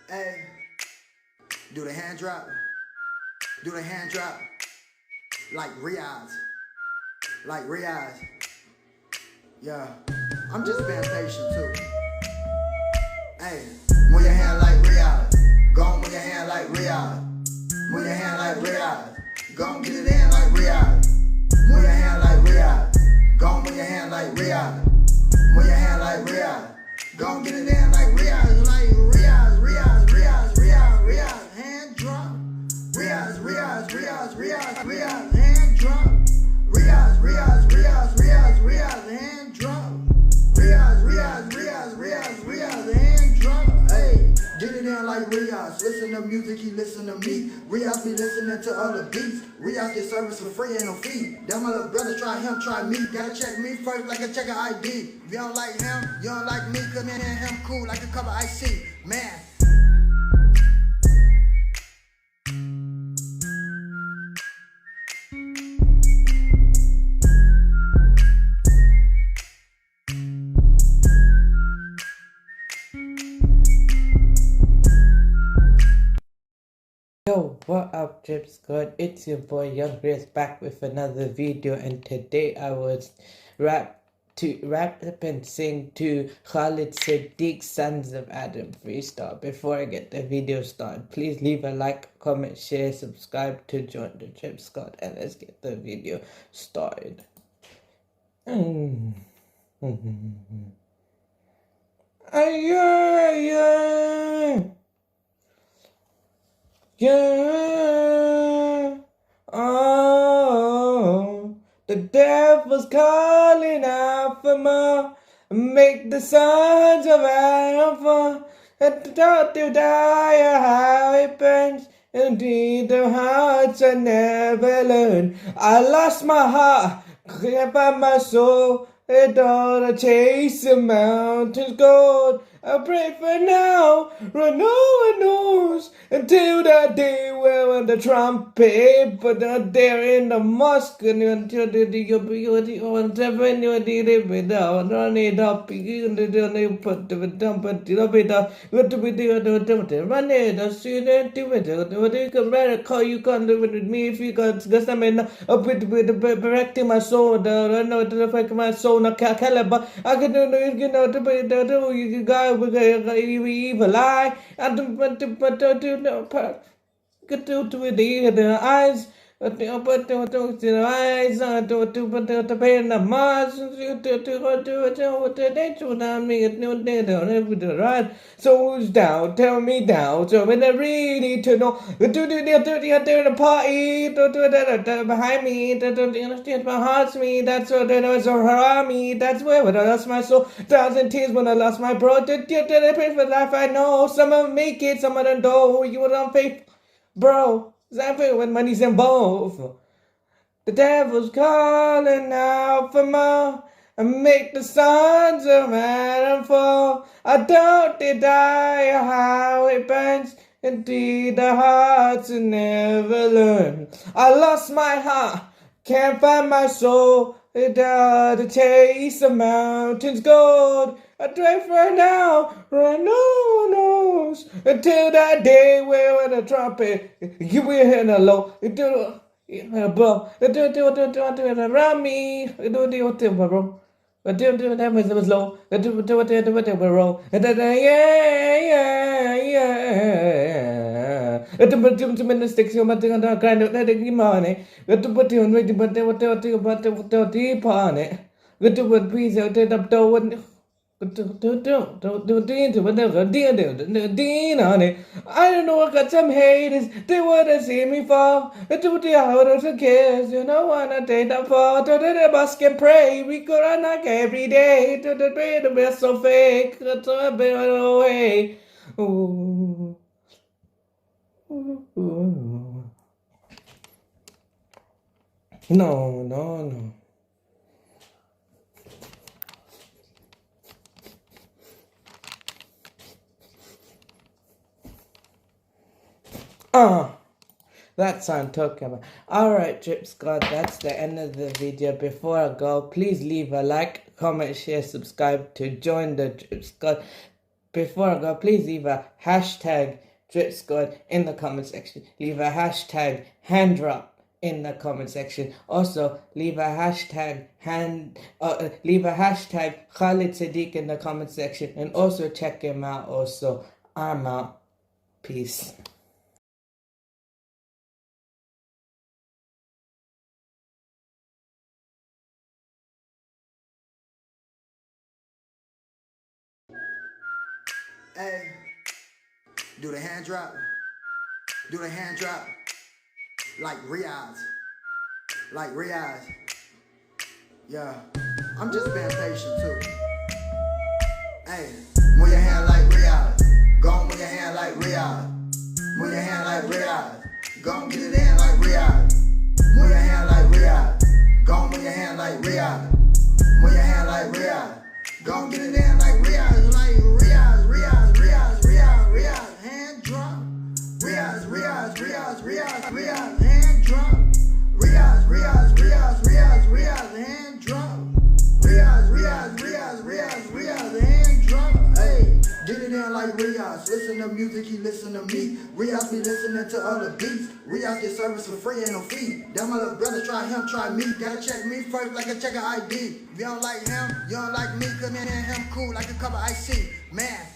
Hey, do the hand drop. Do the hand drop. Like Riaz. Like Riaz. Yeah. I'm just being patient too. Hey, move your hand like Riaz. Go on, move your hand like Riaz. Move your hand like Riaz. Go on, get it in like Riaz. Move your hand like Riaz. Go on, move your hand like Riaz. Move your hand like Riaz. Go on, get it in like Riaz. Like Riaz, Riaz, Riaz, Riaz, Riaz. Hand drop. Riaz, Riaz, Riaz, Riaz, Riaz. Hand drop. Riaz, Riaz, Riaz, Riaz, Riaz. Hand drop. Riaz, Riaz, Riaz, Riaz, Riaz. Hand drop. Hey, get it in like Riaz. Listen to music, he listen to me. Riaz be listening to other beats. Riaz get service for free, ain't no fee. That my little brother, try him, try me. Gotta check me first like a check of ID. If you don't like him, you don't like me. Cause me and him cool like a cup of IC. Man. Yo, what up, Drip Squad? It's your boy Young Grace back with another video, and today I was rap up and sing to Khaled Siddiq Sons of Adam freestyle. Before I get the video started, please leave a like, comment, share, subscribe to join the Drip Squad, and let's get the video started. Yeah, oh, the devil's calling out for more. Make the sons of Adam fall. At the dark to die, how it burns. Indeed, the hearts I never learned. I lost my heart, can't find my soul. And all I chase the mountains gold. I pray for now, but no one knows until that day when the trumpet, but not there in the mosque, and until you'll be on seven, you'll be without run it up, you put the dump, but you'll be the what to be the run it, I see that do it, what you can better call you can't live with me if you got because I'm in up with the correcting my soul, the know to affect my soul, not caliber. I can do you know to be the you guys. Evil eye, and get to the eyes. But the eyes to pay in the Mars to the right. So who's down? Tell me down. So when I really need to know, do the party behind me, understand my heart's me. That's what it was around me. That's where I lost my soul. 1,000 tears when I lost my bro. Did I pray for life? I know some of them make it, some of them don't. You were unfaithful, bro. Exactly when money's involved. The devil's calling out for more and make the sons of Adam fall. I don't deny how it burns. Indeed, the hearts will never learn. I lost my heart, can't find my soul. To chase the mountains gold. I pray for now, for no one knows. Until that day where the trumpet, you will hear the low. Do above. Do around me. Do bro. Do that was low. Do roll. The sticks you might kind of letting money. Got to put you on ready, but they were deep on it. Got to put peace out there up to one. I don't know, I got some haters, they wanna see me fall. I do the out of the kids, you know, wanna take the fall. To the bus can pray, we go on like every day. To the bed, the best so fake, that's a bit away. Ooh. Ooh. No. That's what I'm talking about. Alright, Drip Squad, that's the end of the video. Before I go, please leave a like, comment, share, subscribe to join the Drip Squad. before I go, please leave a hashtag DritSquad in the comment section. Leave a hashtag hand drop in the comment section. Also, leave a hashtag Khaled Siddiq in the comment section, and also check him out. Also, I'm out. Peace. Hey, do the hand drop. Do the hand drop. Like Riaz. Like Riaz. Yeah. I'm just being patient too. Hey, move your hand like Riaz. Go on, move your hand like Riaz. Move your hand like Riaz. Go on, get it in like Riaz. Move your hand like Riaz. Go on, move your hand like Riaz. Move your hand like Riaz. Go on, get it in like Riaz. Like Riaz, Riaz, Riaz, Riaz, Riaz. Hand drop. Riaz, Riaz, Riaz, Riaz, Riaz. Hand drop. Riaz, Riaz, Riaz, Riaz, Riaz. Hand drop. Riaz, Riaz, Riaz, Riaz, Riaz. Hand drop. Hey, get it in like Riaz. Listen to music, he listen to me. Riaz be listening to other beats. Riaz get service for free, ain't no fee. That my little brother try him, try me. Gotta check me first like a check of ID. If you don't like him, you don't like me. Cause me and him cool like a cup of iced tea. Man,